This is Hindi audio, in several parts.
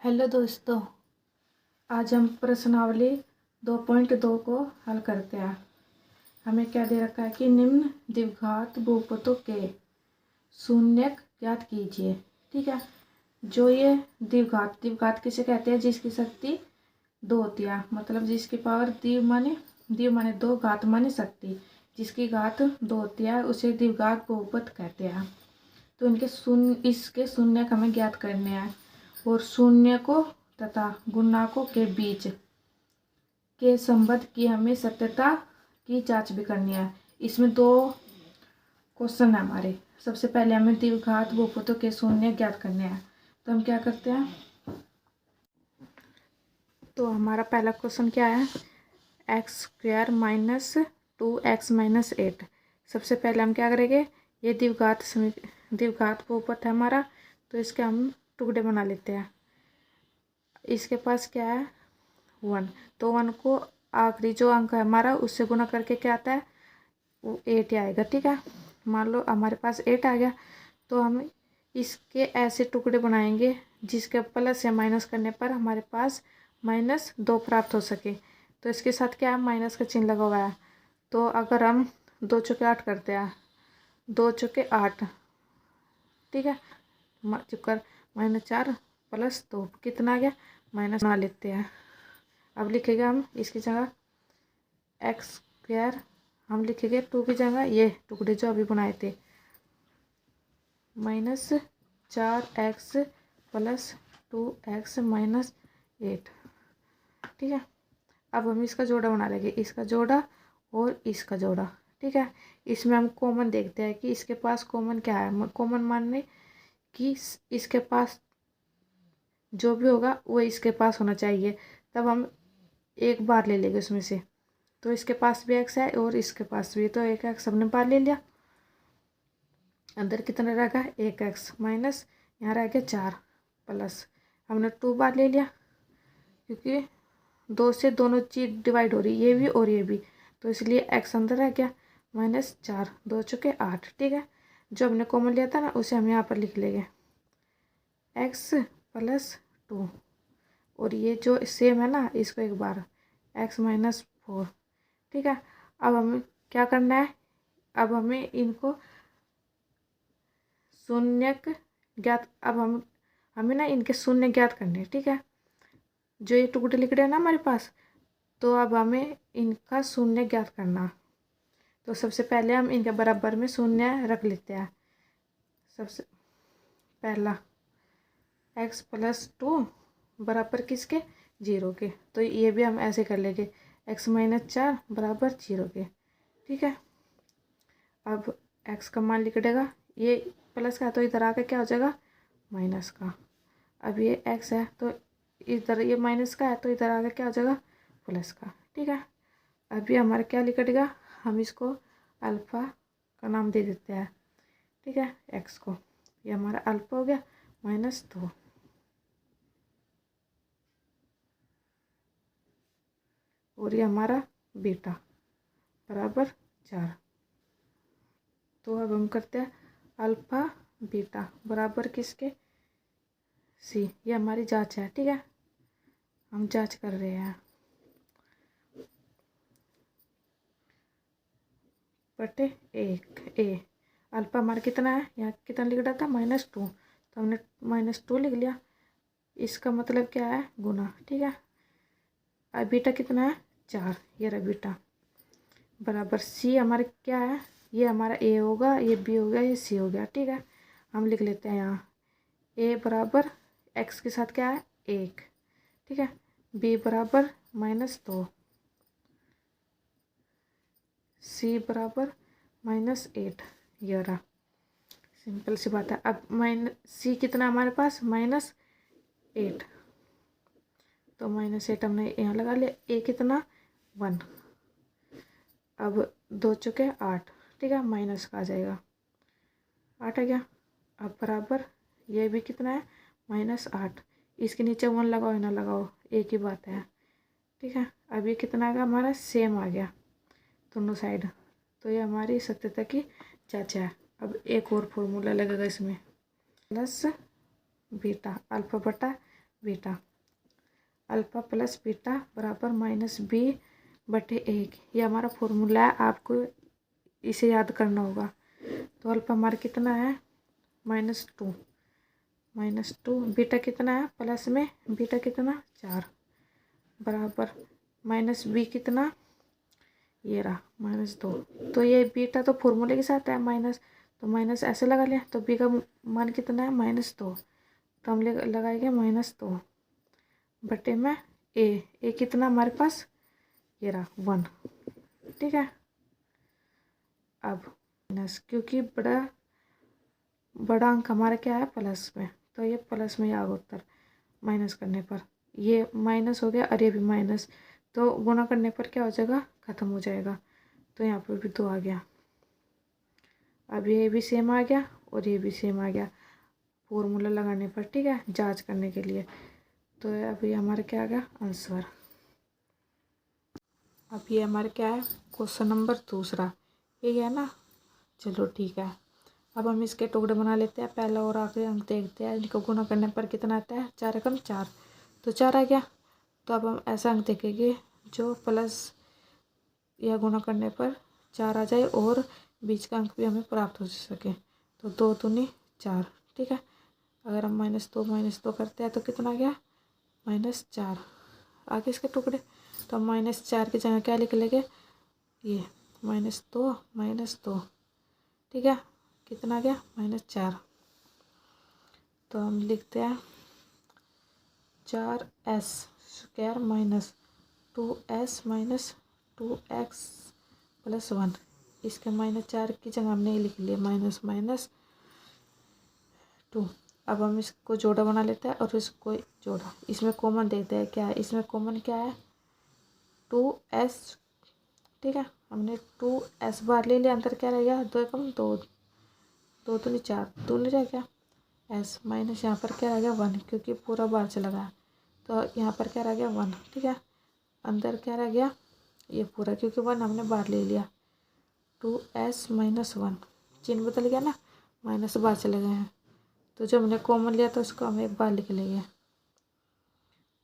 हेलो दोस्तों, आज हम प्रश्नावली 2.2 को हल करते हैं। हमें क्या दे रखा है कि निम्न द्विघात बहुपदों के शून्यक ज्ञात कीजिए। ठीक है, जो ये द्विघात किसे कहते हैं? जिसकी शक्ति 2 होती है, मतलब जिसकी पावर द्विव माने 2, घात माने शक्ति, जिसकी घात 2 होती है उसे द्विघात बहुपद कहते हैं। तो इसके शून्यक हमें ज्ञात करने हैं और शून्यकों तथा गुणांकों के बीच के संबंध की हमें सत्यता की जांच भी करनी है। इसमें 2 क्वेश्चन है हमारे। सबसे पहले हमें द्विघात बहुपदों के शून्य ज्ञात करने हैं। तो हम क्या करते हैं, तो हमारा पहला क्वेश्चन क्या है, x² - 2x - 8। सबसे पहले हम क्या करेंगे, ये द्विघात बहुपद है हमारा, तो इसके हम टुकड़े बना लेते हैं। इसके पास क्या है 1, तो 1 को आखिरी जो अंक है हमारा उससे गुना करके क्या आता है, वो 8 ही आएगा। ठीक है, मान लो हमारे पास 8 आ गया, तो हम इसके ऐसे टुकड़े बनाएंगे जिसके प्लस या माइनस करने पर हमारे पास -2 प्राप्त हो सके। तो इसके साथ क्या है, माइनस का चिन्ह लगा हुआ है। तो अगर हम 2 चौके 8 करते हैं, 2 चौके 8, ठीक है, चुकर -4 + 2 कितना आ गया, माइनस बना लेते हैं। अब लिखेंगे हम इसकी जगह x², हम लिखेंगे 2 की जगह ये टुकड़े जो अभी बनाए थे, -4x + 2x - 8। ठीक है, अब हम इसका जोड़ा बना लेंगे, इसका जोड़ा और इसका जोड़ा। ठीक है, इसमें हम कॉमन देखते हैं कि इसके पास कॉमन क्या है। कॉमन मानने कि इसके पास जो भी होगा वो इसके पास होना चाहिए। तब हम एक बार ले लेंगे उसमें से, तो इसके पास भी x है और इसके पास भी, तो एक x हमने बार ले लिया। अंदर कितना रहेगा, 1x माइनस यहाँ रह गया 4 प्लस हमने 2 बार ले लिया, क्योंकि 2 से दोनों चीज डिवाइड हो रही, ये भी और ये भी, तो इसलिए x अंदर रह गया -4, 2 चौके 8। ठीक है, जो हमने कॉमन लिया था ना उसे हम यहाँ पर लिख लेंगे x + 2, और ये जो सेम है ना इसको एक बार x - 4। ठीक है, अब हमें क्या करना है, अब हमें इनको शून्यक ज्ञात, अब हमें ना इनके शून्य ज्ञात करने हैं। ठीक है, जो ये टुकड़े लिख रहे हैं ना हमारे पास, तो अब हमें इनका शून्य ज्ञात करना। तो सबसे पहले हम इनके बराबर में शून्य रख लेते हैं। सबसे पहला x + 2 बराबर किसके, 0 के, तो ये भी हम ऐसे कर लेंगे x - 4 बराबर 0 के। ठीक है, अब x का मान लिख देगा, ये प्लस का है तो इधर आके क्या हो जाएगा, माइनस का। अब ये x है तो इधर ये माइनस का है तो इधर आके क्या हो जाएगा, प्लस का। ठीक है, अब ये हमारा क्या लिख देगा, हम इसको अल्फ़ा का नाम दे देते हैं। ठीक है, x को, ये हमारा अल्फ़ा हो गया -2, और ये हमारा बीटा बराबर 4। तो अब हम करते हैं अल्फ़ा बीटा बराबर किसके, c। ये हमारी जांच है। ठीक है, हम जांच कर रहे हैं, बटे 1 a। अल्फ़ा हमारा कितना है, यहाँ कितना लिख रहा था -2, तो हमने -2 लिख लिया। इसका मतलब क्या है, गुना। ठीक है, अब बीटा कितना है, 4, ये रहा बीटा बराबर c। हमारे क्या है, ये हमारा a होगा, ये b हो गया, ये c हो गया। ठीक है, हम लिख लेते हैं यहाँ a बराबर x के साथ क्या है, 1। ठीक है, b बराबर -2, c बराबर -8, ये रहा। सिंपल सी बात है। अब c कितना हमारे पास, -8, तो -8 हमने यहाँ लगा लिया। a कितना, 1। अब 2 चौके 8, ठीक है, माइनस का आ जाएगा, 8 आ गया। अब बराबर ये भी कितना है, -8। इसके नीचे 1 लगाओ या ना लगाओ एक ही बात है। ठीक है, अब ये कितना आ गया हमारा, सेम आ गया दोनों साइड। तो ये हमारी सत्यता की जांच है। अब एक और फॉर्मूला लगेगा इसमें, प्लस बीटा अल्फ़ा बटा बीटा। अल्फ़ा प्लस बीटा बराबर माइनस बी बटे 1। ये हमारा फॉर्मूला है, आपको इसे याद करना होगा। तो अल्फ़ा हमारा कितना है -2, -2। बीटा कितना है प्लस में, बीटा कितना 4 बराबर माइनस बी कितना, ये रहा -2। तो ये बीटा तो फॉर्मूले के साथ है माइनस, तो माइनस ऐसे लगा लिया। तो बी का मान कितना है -2, तो हम लगाएंगे -2 बटे में ए कितना हमारे पास, ये रहा 1। ठीक है, अब माइनस, क्योंकि बड़ा अंक हमारा क्या है प्लस में, तो ये प्लस में ही आएगा उत्तर। माइनस करने पर ये माइनस हो गया और ये भी माइनस, तो गुणा करने पर क्या हो जाएगा, ख़त्म हो जाएगा। तो यहाँ पर भी 2 आ गया। अब ये भी सेम आ गया और ये भी सेम आ गया फॉर्मूला लगाने पर। ठीक है, जांच करने के लिए। तो अभी हमारा क्या आ गया आंसर। अब ये हमारे क्या है क्वेश्चन नंबर दूसरा, ये है ना। चलो ठीक है, अब हम इसके टुकड़े बना लेते हैं। पहला और आखिरी अंक देखते हैं, इनको गुणा करने पर कितना आता है, 4 एकम 4, तो 4 आ गया। तो अब हम ऐसा अंक देखेंगे जो प्लस या गुणा करने पर 4 आ जाए और बीच का अंक भी हमें प्राप्त हो सके। तो 2 दूनी 4। ठीक है, अगर हम -2 करते हैं तो कितना आ गया -4। आगे इसके टुकड़े, तो हम -4 की जगह क्या लिख लेंगे, ये -2 ठीक है, कितना आ गया -4। तो हम लिखते हैं 4s² माइनस 2s - 2x + 1। इसके -4 की जगह हमने ये लिख लिया -2। अब हम इसको जोड़ा बना लेते हैं और इसको जोड़ा, इसमें कॉमन देखते हैं क्या है। इसमें कॉमन क्या है 2s। ठीक है, हमने 2s बाहर ले लिया, अंदर क्या रह गया 2 एकम 2, 2 दूनी 4, दूनी रह गया s माइनस यहाँ पर क्या रह गया 1, क्योंकि पूरा बाहर चला गया। तो यहाँ पर क्या रह गया 1। ठीक है, अंदर क्या रह गया ये पूरा, क्योंकि 1 हमने बाहर ले लिया। 2s - 1, चिन्ह बदल गया ना, माइनस बाहर चले गए हैं। तो जो हमने कॉमन लिया था उसको हम एक बार लिख लेंगे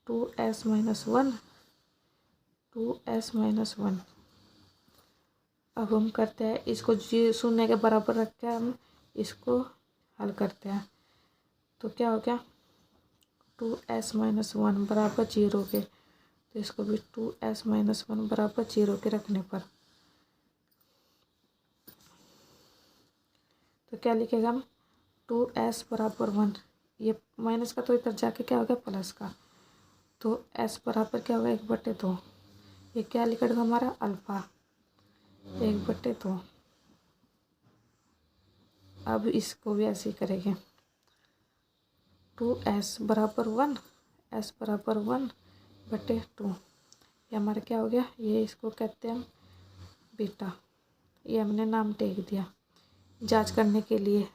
2s - 1, 2s - 1। अब हम करते हैं इसको 0 के बराबर रख के हम इसको हल करते हैं। तो क्या हो गया 2s - 1 बराबर 0 के, तो इसको भी 2s - 1 बराबर 0 के रखने पर तो क्या लिखेगा हम 2s बराबर 1। ये माइनस का तो इधर जाके क्या हो गया प्लस का, तो s बराबर क्या होगा 1/2। ये क्या लिखेगा हमारा अल्फ़ा 1/2। अब इसको भी ऐसे ही करेंगे 2s बराबर 1, s बराबर 1/2। ये हमारा क्या हो गया, ये इसको कहते हैं हम बीटा। ये हमने नाम टेक दिया जांच करने के लिए।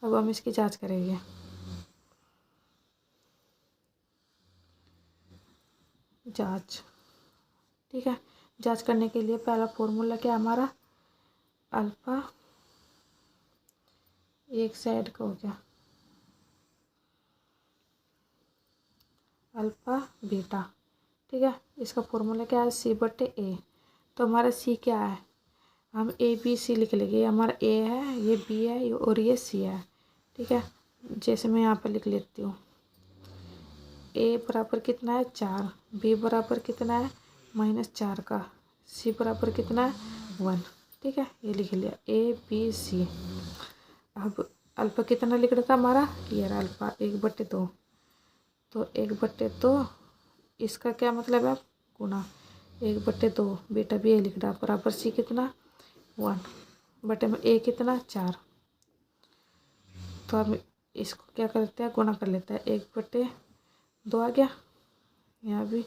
अब हम इसकी जांच करेंगे। जांच, ठीक है, जांच करने के लिए पहला फॉर्मूला क्या हमारा अल्फ़ा, एक साइड का हो गया अल्फ़ा बीटा। ठीक है, इसका फॉर्मूला क्या है c/a। तो हमारा c क्या है, हम ABC लिख लेंगे। ये हमारा a है, ये b है और ये c है। ठीक है, जैसे मैं यहाँ पर लिख लेती हूँ a बराबर कितना है 4, b बराबर कितना है -4 का, c बराबर कितना है 1। ठीक है, ये लिख लिया ABC। अब अल्फ़ा कितना लिख रहा था हमारा, ये रहा अल्फ़ा 1/2। तो 1/2 इसका क्या मतलब है गुणा 1/2, बेटा भी ये लिख रहा बराबर सी कितना 1 बटे में ए कितना 4। तो अब इसको क्या करते हैं गुणा कर लेते हैं, 1/2 आ गया। यहाँ भी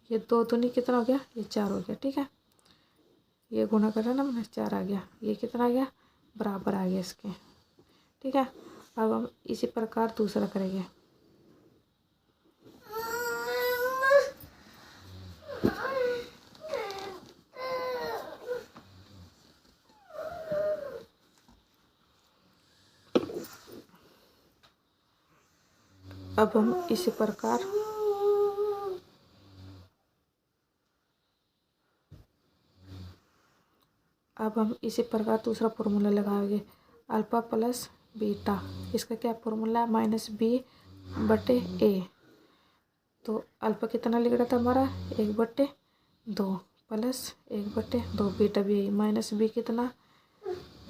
ये 2 दूनी कितना हो गया, ये 4 हो गया। ठीक है, ये गुणा करा ना मैंने 4 आ गया, ये कितना आ गया बराबर आ गया इसके। ठीक है, अब हम इसी प्रकार दूसरा करेंगे। अब हम इसी प्रकार दूसरा फॉर्मूला लगाएंगे, अल्फ़ा प्लस बीटा। इसका क्या फॉर्मूला है, माइनस बी बटे ए। तो अल्फ़ा कितना लिख रहा था हमारा 1/2 प्लस 1/2, बीटा भी यही, माइनस बी कितना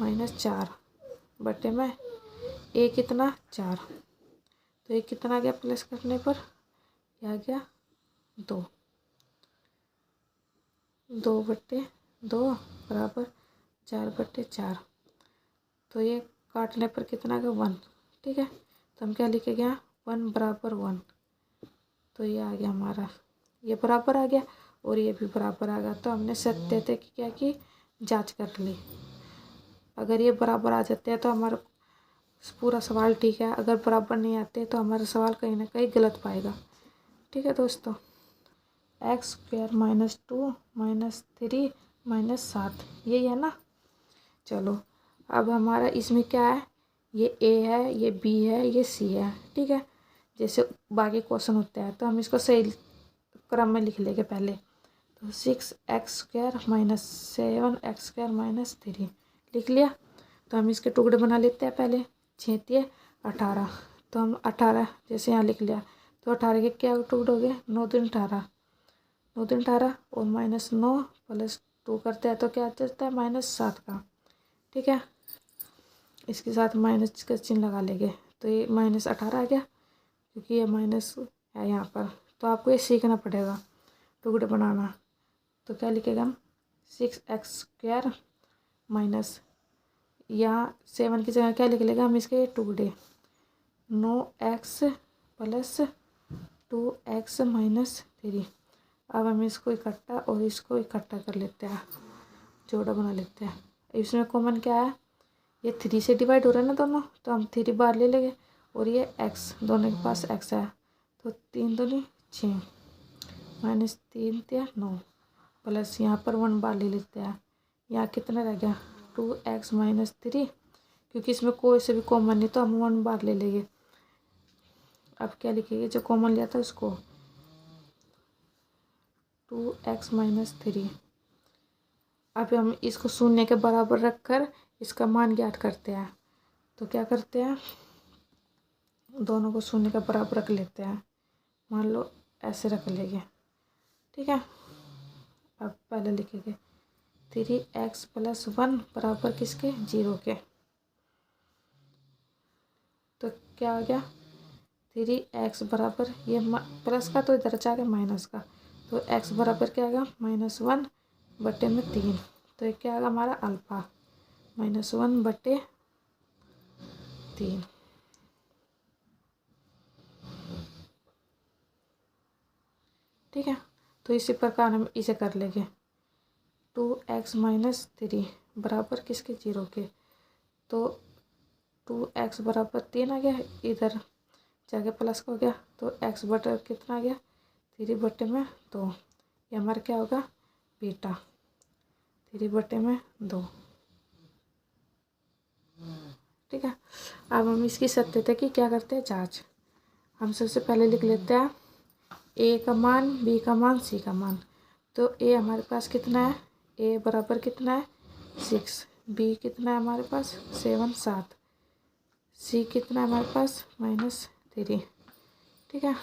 -4 बटे में ए कितना 4। तो ये कितना आ गया प्लस करने पर, क्या आ गया 2 2/2 बराबर 4/4। तो ये काटने पर कितना आ गया 1। ठीक है, तो हम क्या लिखेंगे यहाँ 1 बराबर 1। तो ये आ गया हमारा, ये बराबर आ गया और ये भी बराबर आ गया। तो हमने सत्यता की क्या की, जांच कर ली। अगर ये बराबर आ जाते हैं तो हमारा पूरा सवाल ठीक है, अगर बराबर नहीं आते तो हमारा सवाल कहीं ना कहीं गलत पाएगा। ठीक है दोस्तों, x² -2 -3 -7 यही है ना। चलो अब हमारा इसमें क्या है, ये a है, ये b है, ये c है। ठीक है, जैसे बाकी क्वेश्चन होते हैं तो हम इसको सही क्रम में लिख लेंगे पहले। तो 6x² -7x² -3 लिख लिया। तो हम इसके टुकड़े बना लेते हैं पहले, 6 18। तो हम 18 जैसे यहाँ लिख लिया, तो 18 के क्या टुकड़े हो गए, 9 दूनी 18, 9 दूनी 18 और -9 + 2 करते हैं तो क्या आता है -7 का। ठीक है, इसके साथ माइनस का चिन्ह लगा लेंगे। तो ये -18 आ गया, क्योंकि ये माइनस है यहाँ पर। तो आपको ये सीखना पड़ेगा टुकड़े बनाना। तो क्या लिखेगा हम 6x² माइनस, यहाँ 7 की जगह क्या लिख लेगा हम इसके टुकड़े, 9x + 2x -3। अब हम इसको इकट्ठा और इसको इकट्ठा कर लेते हैं, जोड़ा बना लेते हैं। इसमें कॉमन क्या है, ये 3 से डिवाइड हो रहा है ना दोनों, तो हम 3 बार ले लेंगे और ये x, दोनों के पास x है। तो 3 दूनी 6 -3 × 9 प्लस यहाँ पर 1 बार ले लेते हैं। यहाँ कितना रह गया 2x -3, क्योंकि इसमें कोई से भी कॉमन नहीं तो हम 1 बार ले लेंगे। अब क्या लिखेंगे, जो कॉमन लिया था उसको, 2x -3। अब हम इसको शून्य के बराबर रखकर इसका मान ज्ञात करते हैं। तो क्या करते हैं, दोनों को शून्य के बराबर रख लेते हैं। मान लो ऐसे रख लेंगे। ठीक है, अब पहले लिखेंगे 3x + 1 बराबर किसके, 0 के। तो क्या आ गया 3x बराबर, ये प्लस का तो इधर आ गया माइनस का, तो x बराबर क्या आ गया -1/3। तो ये क्या आ गया हमारा अल्फ़ा -1/3। ठीक है, तो इसी प्रकार हम इसे कर लेंगे 2x -3 बराबर किसके, 0 के। तो 2x बराबर 3 आ गया, इधर जाके प्लस का हो गया, तो x बटे कितना आ गया 3/2। ये हमारा क्या होगा बीटा, 3/2। ठीक है, अब हम इसकी सत्यता की क्या करते हैं, जांच। हम सबसे पहले लिख लेते हैं a का मान, b का मान, c का मान। तो a हमारे पास कितना है, a बराबर कितना है 6, b कितना है हमारे पास 7 c कितना है हमारे पास -3। ठीक है,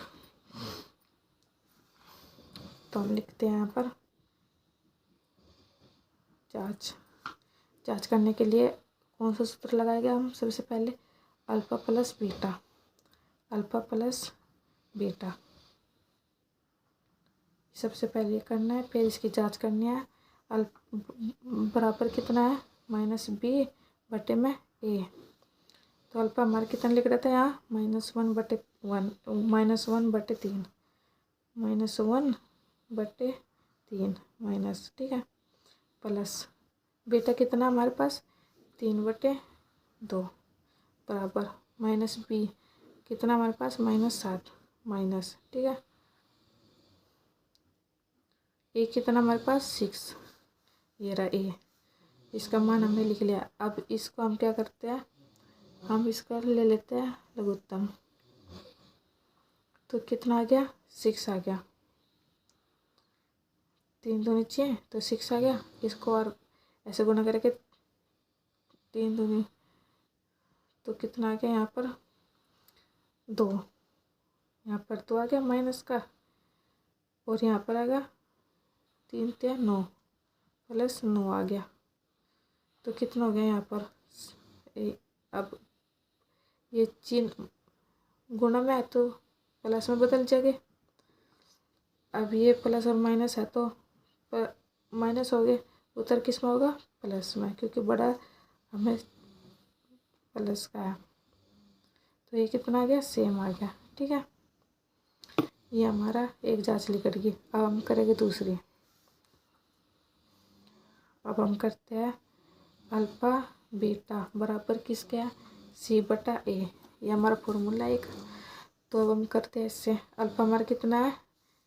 तो हम लिखते हैं यहाँ पर जांच करने के लिए कौन सा सूत्र लगाएगा हम, सबसे पहले अल्फ़ा प्लस बीटा सबसे पहले करना है, फिर इसकी जांच करनी है। बराबर कितना है -b/a। तो अल्फ़ा हमारा कितना लिख रहा था यहाँ -1/3 माइनस, ठीक है, प्लस बीटा कितना हमारे पास 3/2 बराबर -b कितना हमारे पास -7 माइनस, ठीक है, ए कितना हमारे पास 6, ये रहा ए, इसका मान हमने लिख लिया। अब इसको हम क्या करते हैं, हम इसका ले लेते हैं लघुत्तम। तो कितना आ गया 6 आ गया, 3 दूनी 6 तो 6 आ गया। इसको और ऐसे गुना करके 3 दूनी तो कितना आ गया यहाँ पर 2, यहाँ पर 2 आ गया माइनस का, और यहाँ पर आ गया 3 3 9 प्लस 9 आ गया। तो कितना हो गया यहाँ पर अब ये चिन्ह गुणा में है तो प्लस में बदल जाएंगे। अब ये प्लस और माइनस है तो माइनस हो गए, उत्तर किस में होगा प्लस में, क्योंकि बड़ा हमें प्लस का है। तो ये कितना आ गया सेम आ गया। ठीक है, ये हमारा एक जांच निकट गई। अब हम करेंगे दूसरी। अब हम करते हैं अल्फा बीटा बराबर किसके है सी बटा ए, ये हमारा फॉर्मूला एक। तो अब हम करते हैं इससे अल्फा हमारा कितना है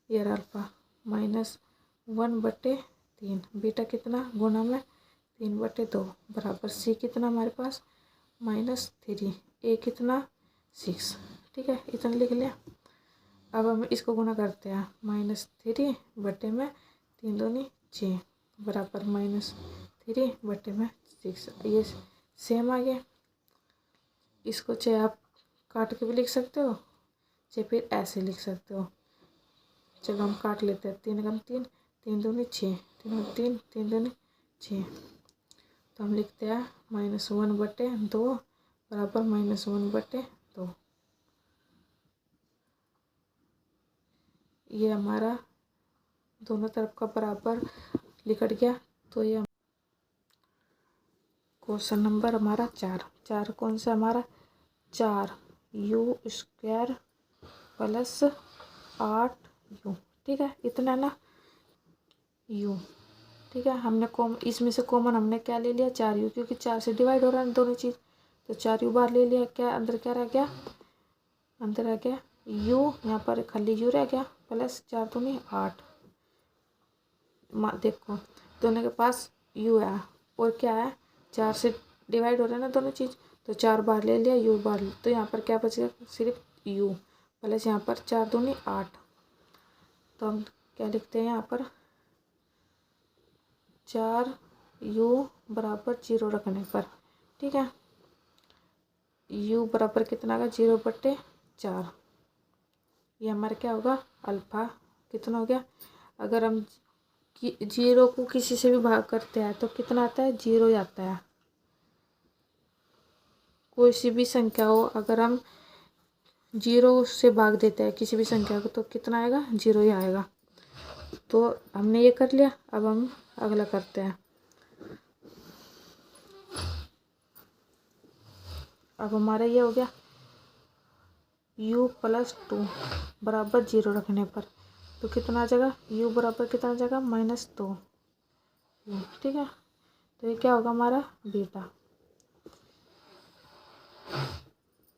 ये अल्फा -1/3, बीटा कितना गुणा में 3/2 बराबर सी कितना हमारे पास -3, ए कितना 6। ठीक है, इतना लिख लिया। अब हम इसको गुणा करते हैं -3 बटे में 3 दूनी 6 बराबर -3 बटे में 6, ये सेम आ गया। इसको चाहे आप काट के भी लिख सकते हो, चाहे फिर ऐसे लिख सकते हो। चलो हम काट लेते हैं, 3 × 3 3 दूनी 6, 3 × 3 3 दूनी 6। तो हम लिखते हैं -1/2 बराबर -1/2। ये हमारा दोनों तरफ का बराबर लिखट गया। तो ये क्वेश्चन नंबर हमारा 4 कौन सा हमारा 4u² + 8u। ठीक है, इतना ना u। ठीक है, हमने इसमें से कॉमन हमने क्या ले लिया 4u, क्योंकि 4 से डिवाइड हो रहा है दोनों चीज़, तो 4u बाहर ले लिया। क्या अंदर क्या रह गया, अंदर रह गया u, यहाँ पर खाली u रह गया प्लस 4 दूनी 8। देखो दोनों के पास u है और क्या है 4 से डिवाइड हो रहा है ना दोनों चीज़, तो 4 बाहर ले लिया u बाहर, तो यहाँ पर क्या बचेगा सिर्फ u प्लस यहाँ पर 4 दूनी 8। तो हम क्या लिखते हैं यहाँ पर 4u बराबर 0 रखने पर। ठीक है, u बराबर कितना होगा 0/4, ये हमारा क्या होगा अल्फा कितना हो गया। अगर हम 0 को किसी से भी भाग करते हैं तो कितना आता है 0 ही आता है। कोई सी भी संख्या हो अगर हम 0 से भाग देते हैं किसी भी संख्या को तो कितना आएगा 0 ही आएगा। तो हमने ये कर लिया, अब हम अगला करते हैं। अब हमारा ये हो गया u + 2 बराबर 0 रखने पर, तो कितना आ जाएगा u बराबर कितना आ जाएगा -2। ठीक है, तो ये क्या होगा हमारा बीटा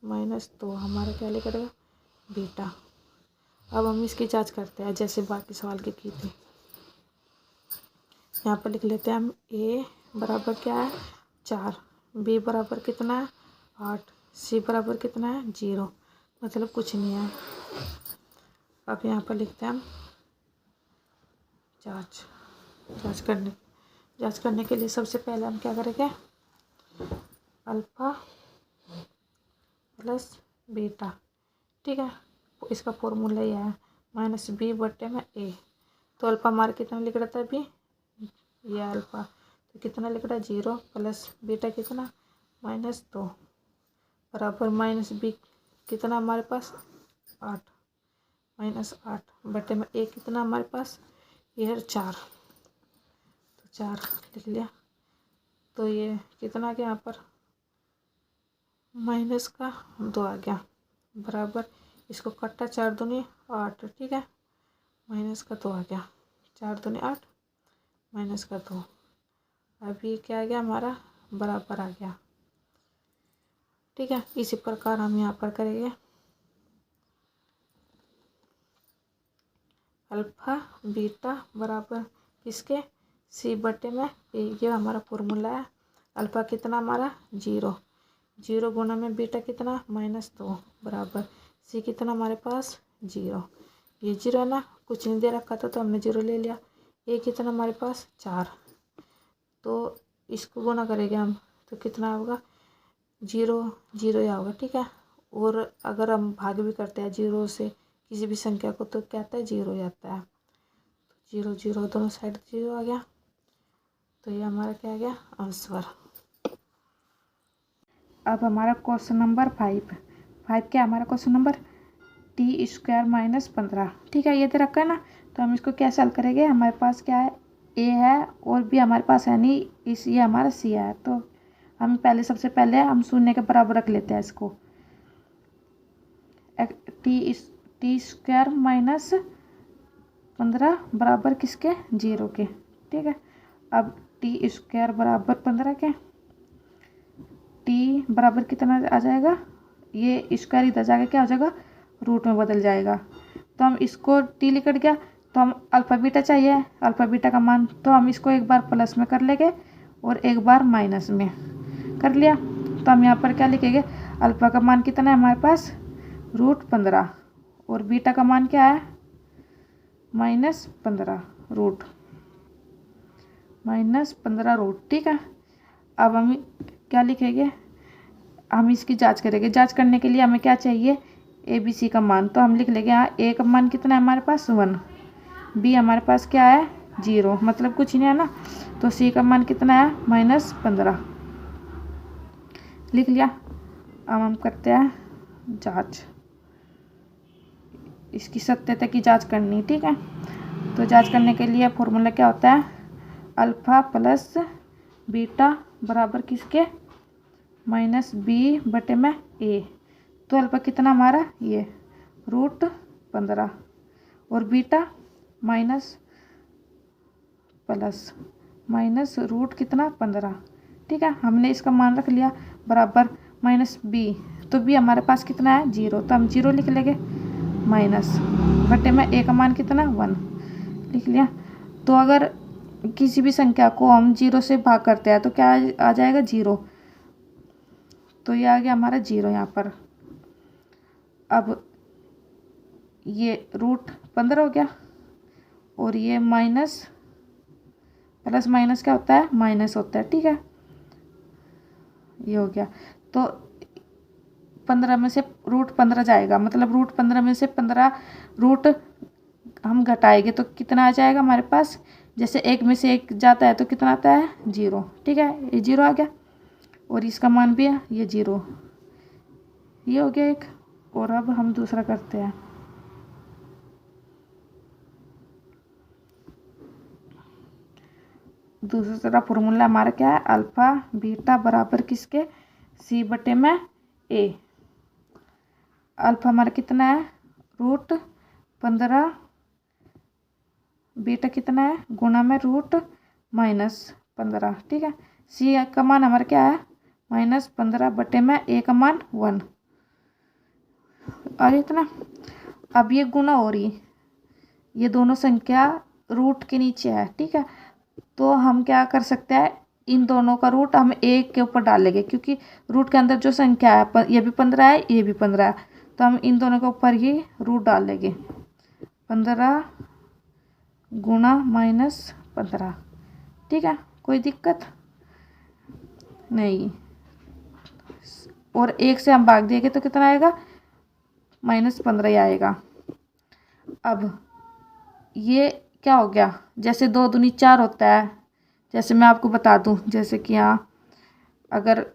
-2 हमारा क्या लिखेगा बीटा। अब हम इसकी जांच करते हैं जैसे बाकी सवाल की थी। यहाँ पर लिख लेते हैं हम a बराबर क्या है 4, b बराबर कितना है 8, c बराबर कितना है 0, मतलब कुछ नहीं है। अब यहाँ पर लिखते हैं हम जांच करने के लिए सबसे पहले हम क्या करेंगे अल्फा + बीटा। ठीक है, इसका फॉर्मूला यह है -b/a। तो अल्फा हमारा कितना लिख रहा था अभी ये अल्फा, तो कितना लिख रहा है 0 प्लस बीटा कितना -2 बराबर -b कितना हमारे पास 8 -8 बटे में a कितना हमारे पास ये है 4, तो 4 लिख लिया। तो ये कितना आ गया यहाँ पर -2 आ गया बराबर, इसको कट्टा 4 दूनी 8। ठीक है, -2 आ गया 4 दूनी 8 -2। अब ये क्या आ गया हमारा बराबर आ गया। ठीक है, इसी प्रकार हम यहाँ पर करेंगे अल्फा बीटा बराबर किसके c बटे में a, ये हमारा फॉर्मूला है। अल्फा कितना हमारा 0 गुणा में बीटा कितना -2 बराबर c कितना हमारे पास 0। ये 0 है ना, कुछ नहीं दे रखा था तो हमने 0 ले लिया। ये कितना हमारे पास 4, तो इसको गुना करेंगे हम तो कितना होगा 0 0 या होगा। ठीक है, और अगर हम भाग भी करते हैं 0 से किसी भी संख्या को तो क्या आता है 0 ही आता है। 0 0 दोनों साइड 0 आ गया, तो ये हमारा क्या आ गया आंसर। अब हमारा क्वेश्चन नंबर 5 क्या हमारा क्वेश्चन नंबर t² - 15। ठीक है, ये दे रखा है ना, तो हम इसको क्या सॉल्व करेंगे। हमारे पास क्या है a है और b हमारे पास है नहीं, ये हमारा c है। तो हम सबसे पहले हम शून्य के बराबर रख लेते हैं इसको। t² - 15 बराबर किसके 0 के। ठीक है, अब t² बराबर 15 के, t बराबर कितना आ जाएगा, ये स्क्वायर इधर जाके क्या हो जाएगा रूट में बदल जाएगा। तो हम इसको t लिख गया, तो हम अल्फ़ा बीटा चाहिए, अल्फ़ा बीटा का मान, तो हम इसको एक बार प्लस में कर लेंगे और एक बार माइनस में कर लिया। तो हम यहाँ पर क्या लिखेंगे, अल्फ़ा का मान कितना है हमारे पास √15 और बीटा का मान क्या है -15 रूट -15 रूट। ठीक है, अब हम क्या लिखेंगे, हम इसकी जांच करेंगे। जांच करने के लिए हमें क्या चाहिए ABC का मान, तो हम लिख लेंगे यहाँ A का मान कितना है हमारे पास 1, B हमारे पास क्या है 0, मतलब कुछ नहीं है ना, तो C का मान कितना है -15 लिख लिया। अब हम करते हैं जांच, इसकी सत्यता की जांच करनी। ठीक है, तो जांच करने के लिए फॉर्मूला क्या होता है, अल्फ़ा प्लस बीटा बराबर किसके -B/A। तो अल्फ़ा कितना हमारा ये √15 और बीटा माइनस रूट कितना 15। ठीक है, हमने इसका मान रख लिया बराबर -B, तो B हमारे पास कितना है 0, तो हम 0 लिख लेंगे, -A का मान कितना 1 लिख लिया। तो अगर किसी भी संख्या को हम 0 से भाग करते हैं तो क्या आ जाएगा 0, तो ये आ गया हमारा 0 यहाँ पर। अब ये √15 हो गया और ये प्लस माइनस क्या होता है माइनस होता है। ठीक है, ये हो गया, तो 15 में से √15 जाएगा, मतलब √15 में से 15 रूट हम घटाएंगे तो कितना आ जाएगा हमारे पास, जैसे एक में से एक जाता है तो कितना आता है 0। ठीक है, ये 0 आ गया और इसका मान भी है ये 0, ये हो गया एक। और अब हम दूसरा करते हैं, दूसरा फॉर्मूला हमारा क्या है, अल्फ़ा बीटा बराबर किसके C/A। अल्फ़ा हमारा कितना है √15, बीटा कितना है गुणा में √-15। ठीक है, C का मान हमारा क्या है -15/A का मान 1 और इतना। अब ये गुना हो रही, ये दोनों संख्या रूट के नीचे है। ठीक है, तो हम क्या कर सकते हैं, इन दोनों का रूट हम एक के ऊपर डालेंगे, क्योंकि रूट के अंदर जो संख्या है ये भी 15 है ये भी 15 है, तो हम इन दोनों के ऊपर ही रूट डाल लेंगे, 15 गुणा -15। ठीक है, कोई दिक्कत नहीं, और एक से हम भाग देंगे तो कितना आएगा -15 ही आएगा। अब ये क्या हो गया, जैसे 2 दूनी 4 होता है, जैसे मैं आपको बता दूं, जैसे कि यहाँ अगर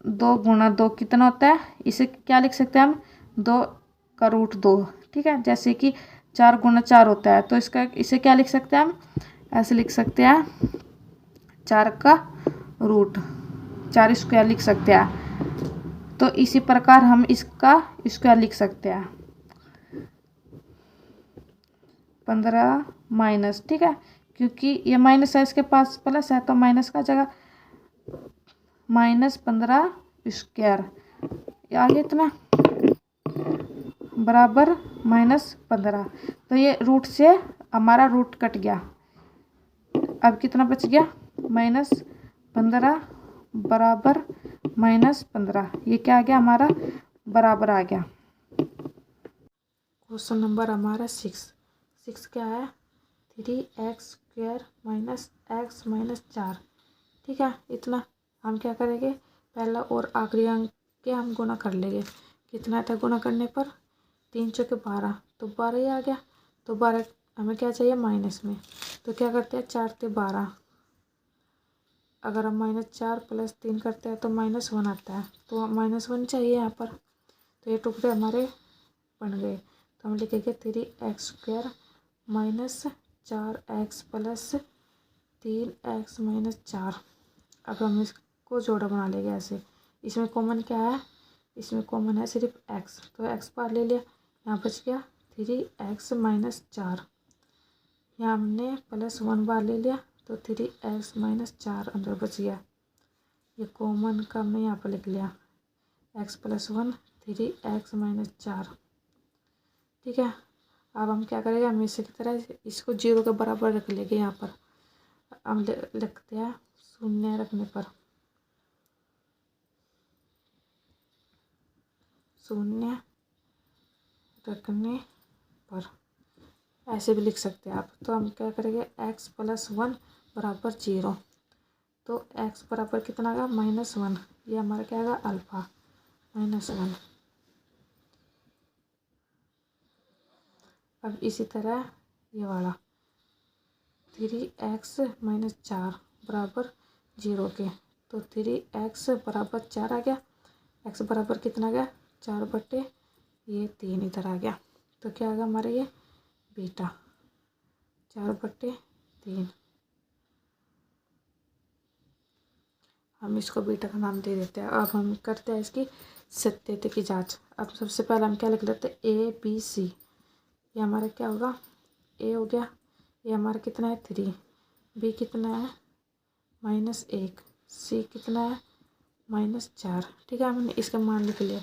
2 गुणा 2 कितना होता है, इसे क्या लिख सकते हैं हम 2 का √2। ठीक है, जैसे कि 4 गुणा 4 होता है, तो इसे क्या लिख सकते हैं हम, ऐसे लिख सकते हैं 4 का रूट 4 स्क्वायर लिख सकते हैं। तो इसी प्रकार हम इसका स्क्वायर लिख सकते हैं 15 माइनस। ठीक है, क्योंकि ये माइनस है इसके पास प्लस है तो माइनस का जगह -15 स्क्वायर, आगे इतना बराबर -15। तो ये रूट से हमारा रूट कट गया, अब कितना बच गया -15 बराबर -15, ये क्या आ गया हमारा बराबर आ गया। क्वेश्चन नंबर हमारा 6 क्या है 3x² माइनस x माइनस 4। ठीक है, इतना हम क्या करेंगे पहला और आखिरी अंक के हम गुना कर लेंगे। कितना था गुना करने पर 3 चौके 12 तो 12 ही आ गया। तो 12 हमें क्या चाहिए माइनस में, तो क्या करते हैं 4 ते 12, अगर हम -4 + 3 करते हैं तो -1 आता है, तो -1 चाहिए यहाँ पर। तो ये टुकड़े हमारे बन गए, तो हम लिखेंगे 3x² minus 4x + 3x minus 4। अब हम इसको जोड़ा बना लेंगे ऐसे। इसमें कॉमन क्या है, इसमें कॉमन है सिर्फ x, तो x बाहर ले लिया, यहाँ बच गया 3x माइनस 4। यहाँ हमने +1 बाहर ले लिया तो 3x माइनस 4 अंदर बच गया। ये कॉमन का हमने यहाँ पर लिख लिया x + 1 3x माइनस 4। ठीक है, अब हम क्या करेंगे हमेशा की तरह इसको 0 के बराबर रख लेंगे। यहाँ पर हम लिखते हैं 0 रखने पर, 0 रखने पर ऐसे भी लिख सकते हैं आप। तो हम क्या करेंगे x + 1 बराबर 0, तो x बराबर कितना आएगा -1, ये हमारा क्या आएगा अल्फ़ा -1। अब इसी तरह ये वाला 3x माइनस 4 बराबर 0 के, तो 3x बराबर 4 आ गया। x बराबर कितना आ गया 4/3 इधर आ गया, तो क्या आ गया हमारा ये बीटा 4/3। हम इसको बीटा का नाम दे देते हैं। अब हम करते हैं इसकी सत्यता की जांच। अब सबसे पहले हम क्या लिख लेते हैं ABC, ये हमारा क्या होगा A हो गया, ये हमारा कितना है 3, B कितना है -1, C कितना है -4। ठीक है, हमने इसका मान लिख लिया।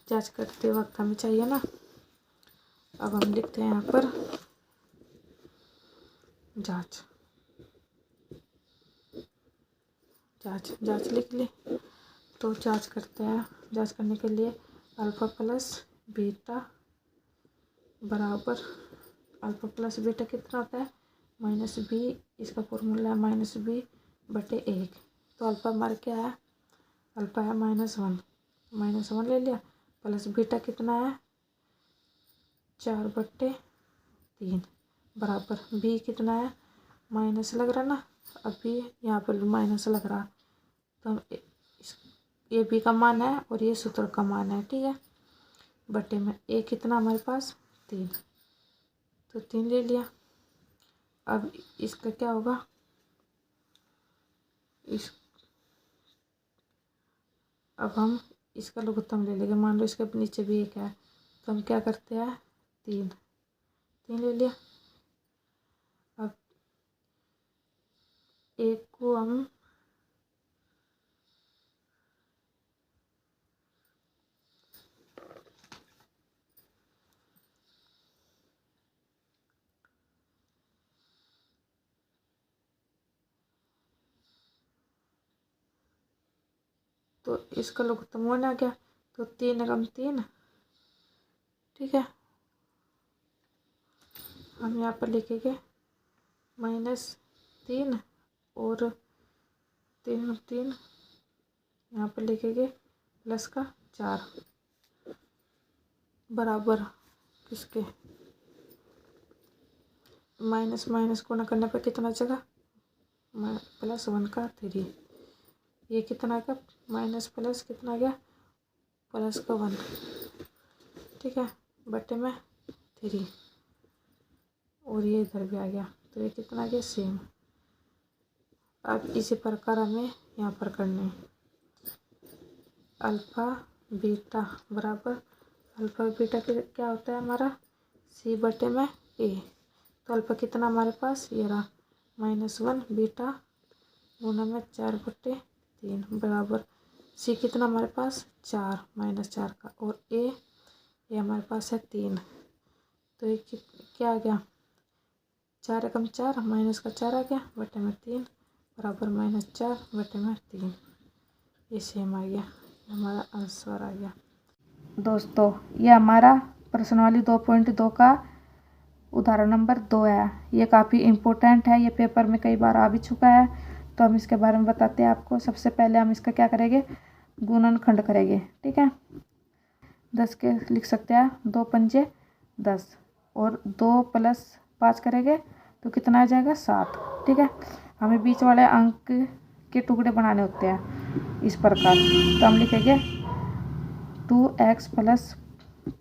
जांच करते वक्त हमें चाहिए ना, अब हम लिखते हैं यहाँ पर जांच लिख ली। तो जांच करते हैं, जांच करने के लिए अल्फ़ा + बीटा बराबर अल्फ़ा + बीटा कितना होता है -b, इसका फॉर्मूला है -b/1। तो अल्फ़ा हमारा क्या है, अल्फ़ा है -1 ले लिया, प्लस बीटा कितना है 4/3 बराबर b कितना है माइनस लग रहा ना, अभी यहाँ पर भी माइनस लग रहा, तो हम ये b का मान है और ये सूत्र का मान है। ठीक है, बटे में a कितना हमारे पास 3, तो 3 ले लिया। अब इसका क्या होगा, अब हम इसका लघुत्तम ले लेंगे। मान लो इसके नीचे भी 1 है, तो हम क्या करते हैं 3 ले लिया। अब 1 को हम तो इसका लघुत्तम होना आ गया, तो 3 × 3। ठीक है, हम यहाँ पर लिखेंगे -3 और 3 × 3 यहाँ पर लिखेंगे +4 बराबर किसके माइनस गुणा करने पर कितना जगह +1 का 3, ये कितना का माइनस प्लस कितना गया +1। ठीक है, बटे में 3 और ये इधर भी आ गया, तो ये कितना गया सेम। अब इसी प्रकार हमें यहाँ पर करने अल्फ़ा बीटा बराबर अल्फ़ा बीटा क्या होता है हमारा C/A। तो अल्फ़ा कितना हमारे पास ये रहा -1 बीटा गुना में 4/3 बराबर C कितना हमारे पास 4 -4 का, और ये हमारे पास है 3, तो ये क्या आ गया 4 × 4 माइनस का 4 आ गया बटे में 3 बराबर -4 बटे में 3, ये सेम आ गया, हमारा आंसर आ गया। दोस्तों ये हमारा प्रश्नावली 2.2 का उदाहरण नंबर 2 है। ये काफ़ी इम्पोर्टेंट है, ये पेपर में कई बार आ भी चुका है, तो हम इसके बारे में बताते हैं आपको। सबसे पहले हम इसका क्या करेंगे, गुणनखंड करेंगे। ठीक है, 10 के लिख सकते हैं 2 पंजे 10 और 2 + 5 करेंगे तो कितना आ जाएगा 7। ठीक है, हमें बीच वाले अंक के टुकड़े बनाने होते हैं इस प्रकार, तो हम लिखेंगे 2x +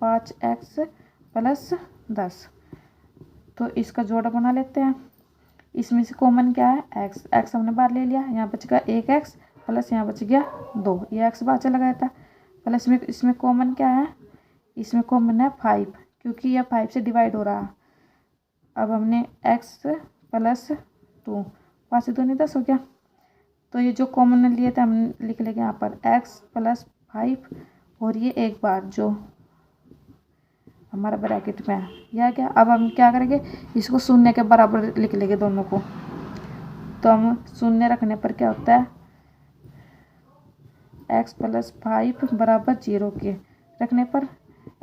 5x + 10। तो इसका जोड़ा बना लेते हैं। इसमें से कॉमन क्या है, x हमने बाहर ले लिया, यहाँ बच गया 1x प्लस यहाँ बच गया 2, ये x बाहर चला गया था। प्लस में इसमें कॉमन क्या है, इसमें कॉमन है 5, क्योंकि यह 5 से डिवाइड हो रहा है। अब हमने x + 2, 5 से 2 नहीं 10 हो गया। तो ये जो कॉमन लिए थे हम लिख लेंगे यहाँ पर x + 5 और ये एक बार जो हमारा ब्रैकेट में है यह क्या। अब हम क्या करेंगे, इसको शून्य के बराबर लिख लेंगे दोनों को। तो हम शून्य रखने पर क्या होता है, x + 5 = 0 के रखने पर,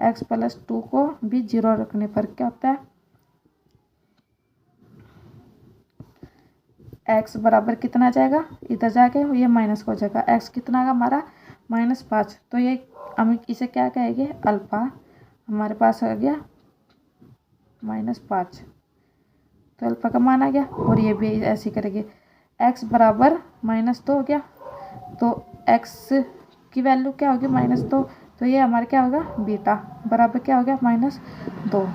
x + 2 को भी 0 रखने पर क्या होता है, x बराबर कितना आ जाएगा, इधर जाके ये माइनस हो जाएगा। x कितना आएगा हमारा -5, तो ये हम इसे क्या कहेंगे, अल्फा हमारे पास आ गया -5, तो अल्फा का मान आ गया। और ये भी ऐसे करेंगे, x बराबर -2 हो गया, तो x की वैल्यू क्या होगी -2, तो ये हमारा क्या होगा, बीटा बराबर क्या हो गया -2,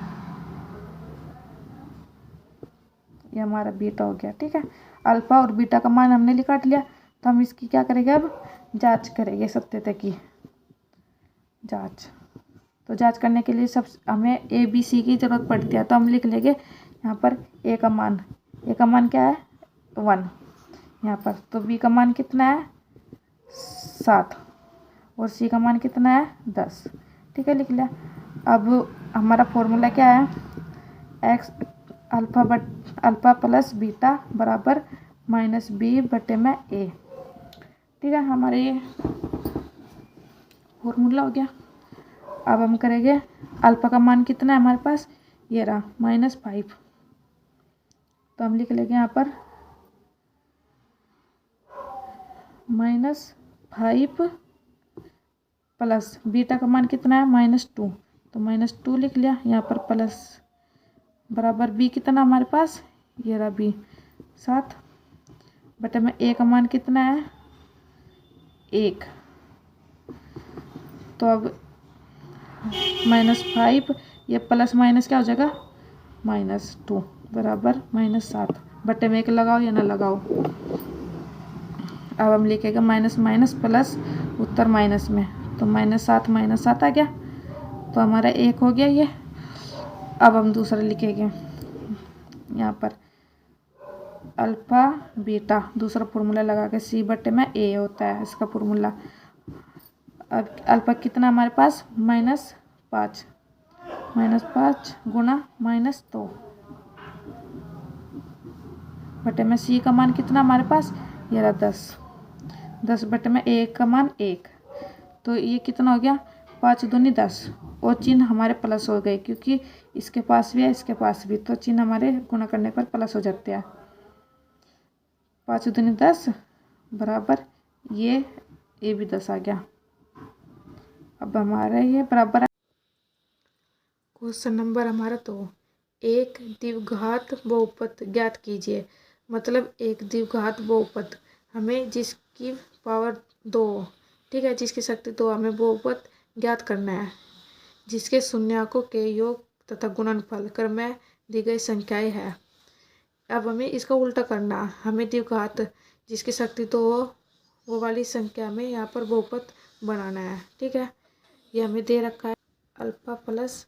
ये हमारा बीटा हो गया। ठीक है, अल्फा और बीटा का मान हमने निकाल लिया, तो हम इसकी क्या करेंगे, अब जांच करेंगे, सत्यता की जांच। तो जांच करने के लिए सब हमें ABC की ज़रूरत पड़ती है, तो हम लिख लेंगे यहाँ पर a का मान क्या है 1 यहाँ पर, तो b का मान कितना है 7 और c का मान कितना है 10। ठीक है, लिख लिया। अब हमारा फॉर्मूला क्या है, अल्फा + बीटा बराबर -b/a। ठीक है, हमारे ये फॉर्मूला हो गया। अब हम करेंगे, अल्फा का मान कितना है हमारे पास, ये रहा -5, तो हम लिख लेंगे यहाँ पर -5 प्लस बीटा का मान कितना है -2, तो -2 लिख लिया यहाँ पर, प्लस बराबर b कितना हमारे पास, ये रहा b 7 बटे में a का मान कितना है 1, तो अब -5 ये प्लस माइनस क्या हो जाएगा -2 बराबर -7 बटे में 1 लगाओ या ना लगाओ। अब हम लिखेगा माइनस माइनस प्लस, उत्तर माइनस में, तो -7 आ गया, तो हमारा 1 हो गया ये। अब हम दूसरा लिखेंगे यहाँ पर अल्फा बीटा, दूसरा फॉर्मूला लगा के c/a होता है इसका फॉर्मूला। अब अल्फा कितना हमारे पास -5 गुणा -2 बटे में c का मान कितना हमारे पास, ये रहा 10 बटे में a का मान 1, तो ये कितना हो गया 5 दूनी 10 और चिन्ह हमारे प्लस हो गए, क्योंकि इसके पास भी है इसके पास भी, तो चिन्ह हमारे गुणा करने पर प्लस हो जाते हैं। 5 दूनी 10 बराबर ये भी 10 आ गया। अब हमारा ये बराबर है। क्वेश्चन नंबर हमारा 2, एक द्विघात बहुपद ज्ञात कीजिए। मतलब एक द्विघात बहुपद हमें जिसकी पावर 2, ठीक है, जिसकी शक्ति 2, हमें बहुपद ज्ञात करना है, जिसके शून्यकों के योग तथा गुणनफल क्रम में दी गई संख्याएं है। अब हमें इसका उल्टा करना, हमें द्विघात जिसकी शक्ति 2 हो वो वाली संख्या में यहाँ पर बहुपद बनाना है। ठीक है, ये हमें दे रखा है अल्फा +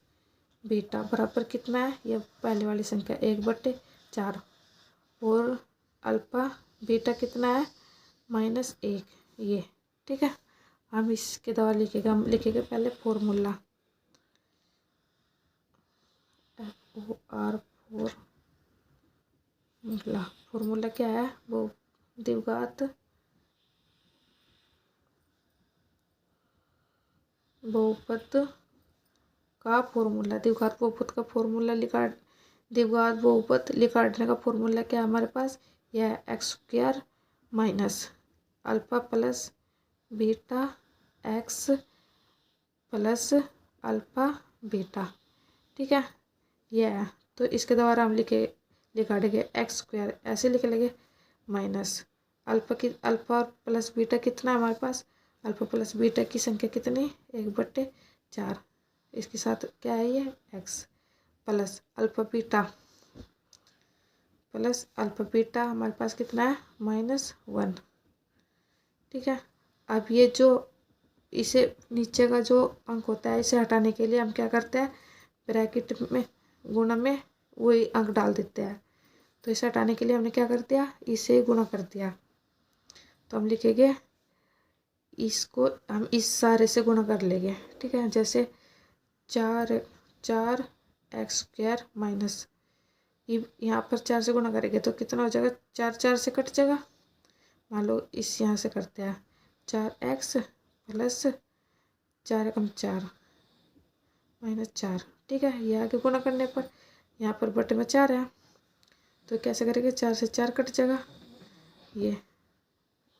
बीटा बराबर कितना है, ये पहले वाली संख्या 1/4 और अल्फा बीटा कितना है -1 ये। ठीक है, हम इसके द्वारा लिखेंगे पहले फॉर्मूला फॉर्मूला क्या है, वो द्विघात बहुपद का फॉर्मूला, द्विघात बहुपद का फॉर्मूला लिखा, द्विघात बहुपद निकालने का फॉर्मूला क्या है हमारे पास, यह है x square minus alpha plus beta x plus alpha beta. ठीक है, यह है। तो इसके द्वारा हम लिखा देंगे एक्स स्क्वायर, ऐसे लिख लेंगे, माइनस अल्फा प्लस बीटा कितना है हमारे पास, अल्फा प्लस बीटा की संख्या कितनी, 1/4। इसके साथ क्या है ये एक्स प्लस अल्फा बीटा हमारे पास कितना है, -1। ठीक है, अब ये जो इसे नीचे का जो अंक होता है इसे हटाने के लिए हम क्या करते हैं, ब्रैकेट में गुणा में वही अंक डाल देते हैं। तो इसे हटाने के लिए हमने क्या कर दिया, इसे गुणा कर दिया। तो हम लिखेंगे, इसको हम इस सारे से गुणा कर लेंगे। ठीक है, जैसे 4 एक्स स्क्वायर माइनस, यहाँ पर 4 से गुणा करेंगे तो कितना हो जाएगा, 4 से कट जाएगा। मान लो इस यहाँ से करते हैं, 4x प्लस 4 -4। ठीक है, ये आगे गुणा करने पर यहाँ पर बटे में 4 है, तो कैसे करेंगे, 4 से 4 कट जाएगा ये।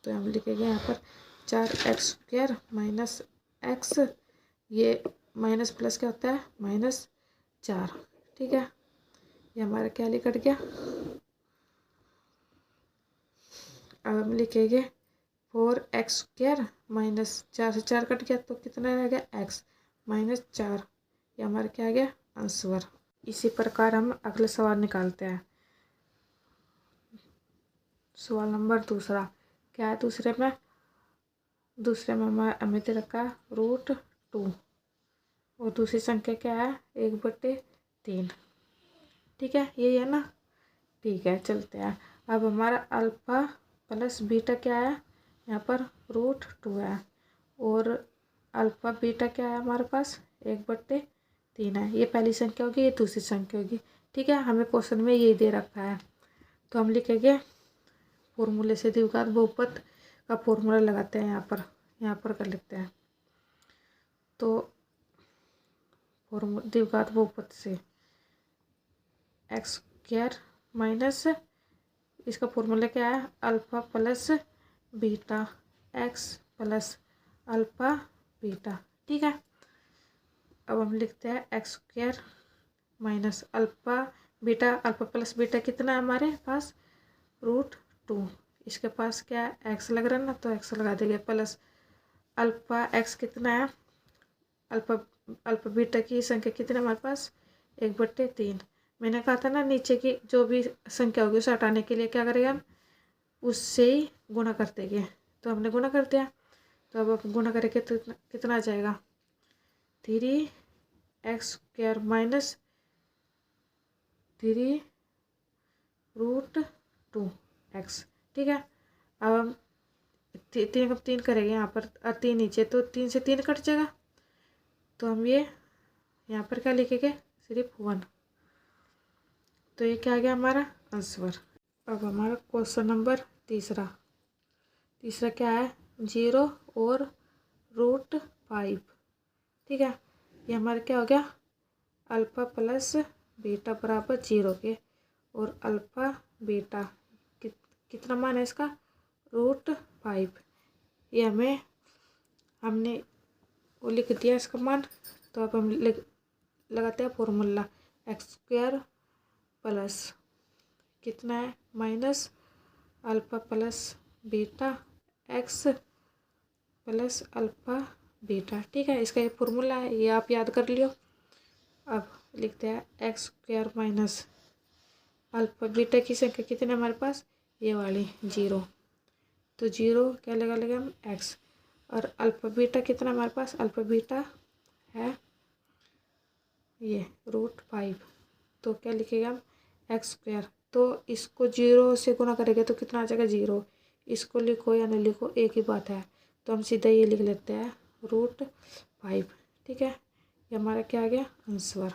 तो हम लिखेंगे यहाँ पर 4x स्क्वायर माइनस एक्स, ये माइनस प्लस क्या होता है, -4। ठीक है, ये हमारा क्या कट गया। अब हम लिखेंगे 4x स्क्वायर माइनस 4 से 4 कट गया तो कितना रह गया, x -4। ये हमारा क्या आ गया, आंसर। इसी प्रकार हम अगले सवाल निकालते हैं। सवाल नंबर दूसरा क्या है, दूसरे में हमें दे रखा है √2 और दूसरी संख्या क्या है, 1/3। ठीक है, यही है ना। ठीक है, चलते हैं। अब हमारा अल्फा प्लस बीटा क्या है, यहाँ पर √2 है, और अल्फा बीटा क्या है हमारे पास, 1/3 है। ये पहली संख्या होगी, ये दूसरी संख्या होगी। ठीक है, हमें क्वेश्चन में यही दे रखा है। तो हम लिखेंगे फॉर्मूले से, द्विघात बहुपद का फॉर्मूला लगाते हैं, यहाँ पर कर लेते हैं। तो द्विघात बहुपद से एक्स स्क्वायर माइनस, इसका फॉर्मूला क्या है, alpha plus beta x plus alpha beta. ठीक है, अब हम लिखते हैं x square minus alpha plus beta कितना है हमारे पास, √2। इसके पास क्या है, एक्स लग रहा है ना, तो एक्स लगा देंगे, प्लस अल्फा एक्स कितना है, अल्फा बीटा की संख्या कितनी है हमारे पास, 1/3। मैंने कहा था ना, नीचे की जो भी संख्या होगी उसे हटाने के लिए क्या करेंगे हम, उससे ही गुणा कर देंगे। तो हमने गुणा कर दिया, तो अब गुणा करेंगे तो कितना आ जाएगा, 3x स्क्वायर माइनस 3√2x। ठीक है, अब हम 3 करेंगे यहाँ पर, और 3 नीचे, तो 3 से 3 कट जाएगा। तो हम ये यहाँ पर क्या लिखेंगे, सिर्फ 1। तो ये क्या आ गया हमारा आंसर। अब हमारा क्वेश्चन नंबर तीसरा क्या है, 0 और √5। ठीक है, ये हमारा क्या हो गया, अल्फा प्लस बीटा बराबर 0 के, और अल्फा बीटा कितना मान है इसका, √5। ये हमने वो लिख दिया इसका मान। तो अब हम लगाते हैं फॉर्मूला, एक्स स्क्वायर प्लस कितना है, minus alpha plus beta x plus alpha beta. ठीक है, इसका ये फॉर्मूला है, ये आप याद कर लियो। अब लिखते हैं x square minus alpha beta की संख्या कितनी है हमारे पास, ये वाली 0। तो 0 क्या लगा लेंगे हम, एक्स, और अल्फा बीटा कितना हमारे पास, अल्फा बीटा है ये √5। तो क्या लिखेगा हम, एक्स स्क्वायर। तो इसको 0 से गुणा करेंगे तो कितना आ जाएगा, 0। इसको लिखो या नहीं लिखो एक ही बात है, तो हम सीधा ये लिख लेते हैं √5। ठीक है, ये हमारा क्या आ गया, आंसर।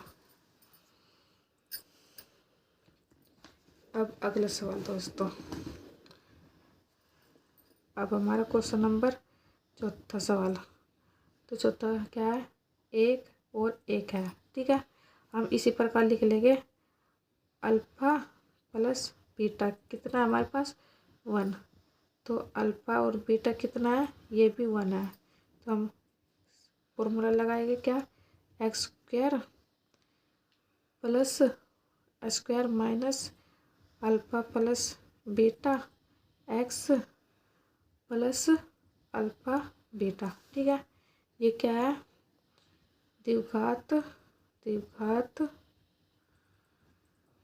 अब अगला सवाल दोस्तों, अब हमारा क्वेश्चन नंबर चौथा सवाल। तो चौथा क्या है, 1 और 1 है। ठीक है। हम इसी प्रकार लिख लेंगे अल्फ़ा प्लस बीटा कितना है हमारे पास 1, तो अल्फ़ा और बीटा कितना है ये भी 1 है। तो हम फॉर्मूला लगाएंगे क्या x square plus square minus alpha plus beta x plus alpha beta, ठीक है। ये क्या है द्विघात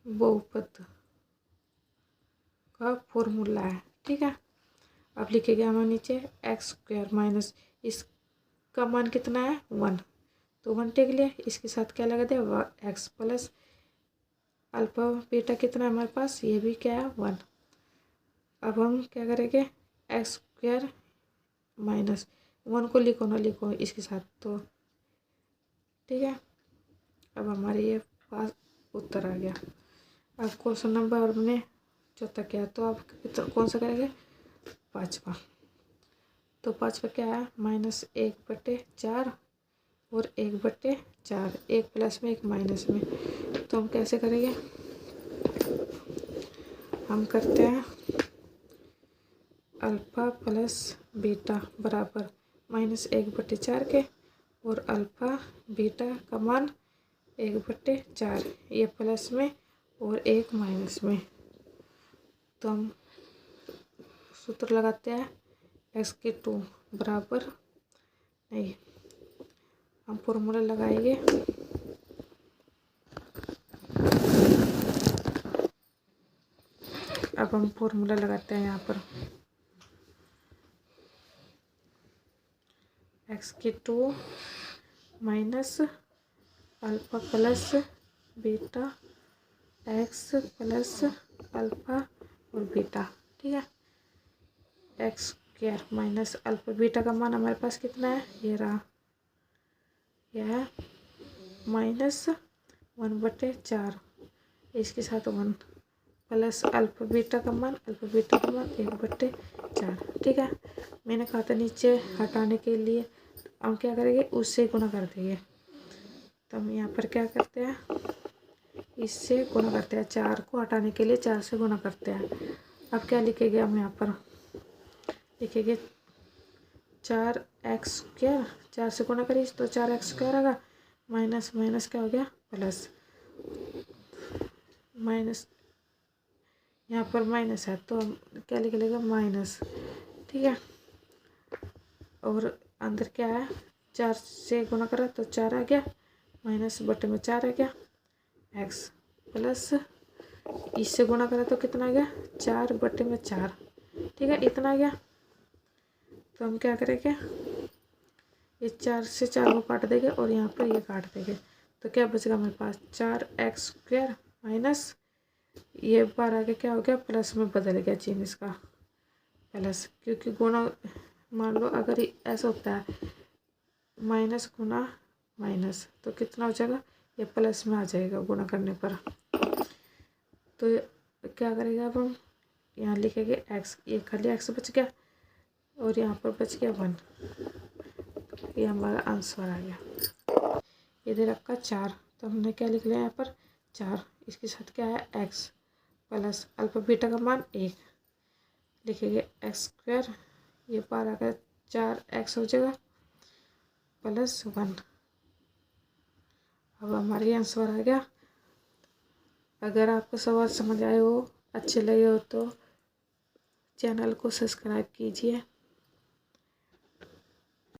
बहुपद का फॉर्मूला है, ठीक है। अब लिखेंगे हम नीचे एक्स स्क्वायर माइनस इसका मान कितना है 1, तो 1 टेक लिया, इसके साथ क्या लगा दिया एक्स प्लस अल्फ़ा बीटा कितना है हमारे पास ये भी क्या है 1। अब हम क्या करेंगे एक्स स्क्वायर माइनस 1 को लिखो ना लिखो इसके साथ, तो ठीक है। अब हमारे ये पास उत्तर आ गया। अब क्वेश्चन नंबर हमने चौथा किया, तो अब कौन सा करेंगे 5वां। तो 5वां क्या है -1/4 और 1/4, एक प्लस में एक माइनस में। तो हम कैसे करेंगे, हम करते हैं अल्फ़ा प्लस बीटा बराबर -1/4 के और अल्फ़ा बीटा का मान 1/4, ये प्लस में और एक माइनस में। तो हम सूत्र लगाते हैं x² बराबर नहीं, हम फॉर्मूला लगाएंगे अब हम फॉर्मूला लगाते हैं यहाँ पर x² minus alpha plus beta x plus alpha और बीटा, ठीक है। X square minus alpha beta का मान हमारे पास कितना है ये रहा, यह है -1/4, इसके साथ 1 प्लस अल्फ़ा बीटा का मान 1/4, ठीक है। मैंने कहा था नीचे हटाने के लिए हम क्या करेंगे उससे गुणा कर देंगे, तो हम यहाँ पर क्या करते हैं इससे गुणा करते हैं, 4 को हटाने के लिए 4 से गुणा करते हैं। अब क्या लिखेंगे हम यहाँ पर लिखेंगे 4x², 4 से गुणा करिए तो 4x² आएगा, माइनस माइनस क्या हो गया प्लस, माइनस यहाँ पर माइनस है तो हम क्या लिख लेंगे माइनस, ठीक है। और अंदर क्या है 4 से गुणा करा तो 4 आ गया, -/4 आ गया एक्स प्लस इससे गुणा करा तो कितना आ गया 4/4, ठीक है इतना आ गया। तो हम क्या करेंगे ये 4 से 4 को काट देंगे और यहाँ पर ये काट देंगे, तो क्या बचेगा हमारे पास 4x² माइनस ये बार आगे क्या हो गया प्लस में बदल गया चिन्ह इसका प्लस, क्योंकि गुणा मान लो अगर ऐसा होता है माइनस गुना माइनस तो कितना हो जाएगा ये प्लस में आ जाएगा गुणा करने पर। तो क्या करेंगे अब हम यहाँ लिखेंगे x, ये खाली x बच गया और यहाँ पर बच गया 1, ये हमारा आंसर आ गया। इधर आपका 4, तो हमने क्या लिख लिया यहाँ पर 4, इसके साथ क्या है x प्लस अल्फ़ा बीटा का मान 1 लिखेंगे x², ये पार आ गया 4x हो जाएगा प्लस 1। अब हमारे आंसर आ गया। अगर आपको सवाल समझ आए हो अच्छे लगे हो तो चैनल को सब्सक्राइब कीजिए।